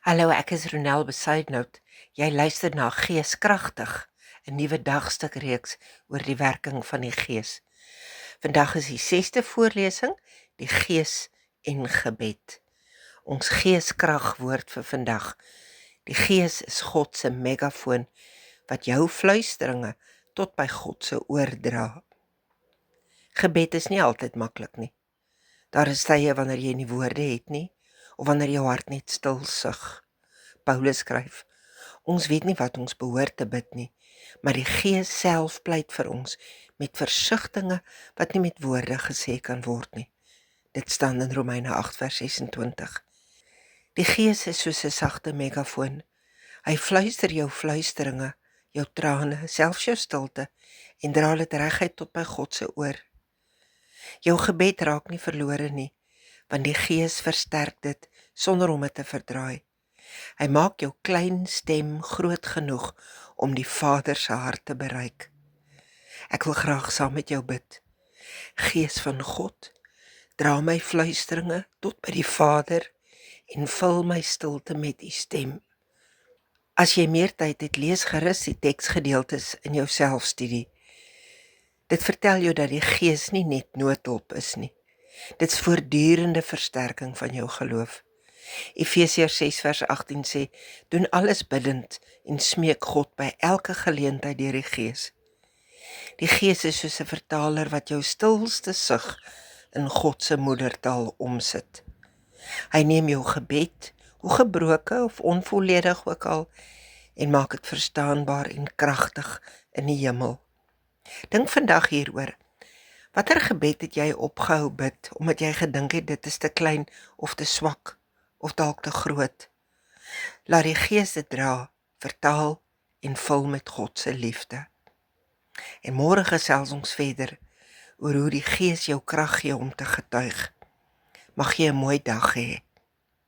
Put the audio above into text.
Hallo, ek is Ronel Besuidnout. Jy luister na Geeskragtig, 'n nuwe dagstukreeks oor die werking van die Gees. Vandag is die 6de voorlesing, die Gees en gebed. Ons geeskragwoord vir vandag. Die Gees is God se megafoon wat jou fluisteringe tot by God se oor dra. Gebed is nie altyd maklik nie. Daar is tye wanneer jy nie woorde het nie, of wanneer jou hart net stil sug. Paulus skryf, ons weet nie wat ons behoort te bid nie, maar die Gees self pleit vir ons met versigtinge wat nie met woorde gesê kan word nie. Dit staan in Romeine 8 vers 26. Die Gees is soos 'n sagte megafoon. Hy fluister jou fluisteringe, jou trane, selfs jou stilte en dra dit reguit tot by God se oor. Jou gebed raak nie verlore nie, want die Gees versterk dit sonder om dit te verdraai. Hy maak jou klein stem groot genoeg om die Vader se hart te bereik. Ek wil graag saam met jou bid. Gees van God, dra my fluisteringe tot by die Vader en vul my stilte met u stem. As jy meer tyd het, lees gerus die teksgedeeltes in jou selfstudie. Dit vertel jou dat die Gees nie net noodhulp is nie. Dit is voortdurende versterking van jou geloof. Efesiërs 6 vers 18 sê, doen alles bidend en smeek God by elke geleentheid deur die Gees. Die Gees is soos 'n vertaler wat jou stilste sug in God se moedertaal omsit. Hy neem jou gebed, hoe gebroke of onvolledig ook al, en maak dit verstaanbaar en kragtig in die hemel. Dink vandag hieroor. Watter gebed het jy opgehou bid, omdat jy gedink het dit is te klein of te swak, of dalk te groot? Laat die Gees dit dra, vertaal en vul met God se liefde. En môre gesels ons verder oor hoe die Gees jou krag gee om te getuig. Mag jy 'n mooi dag hê.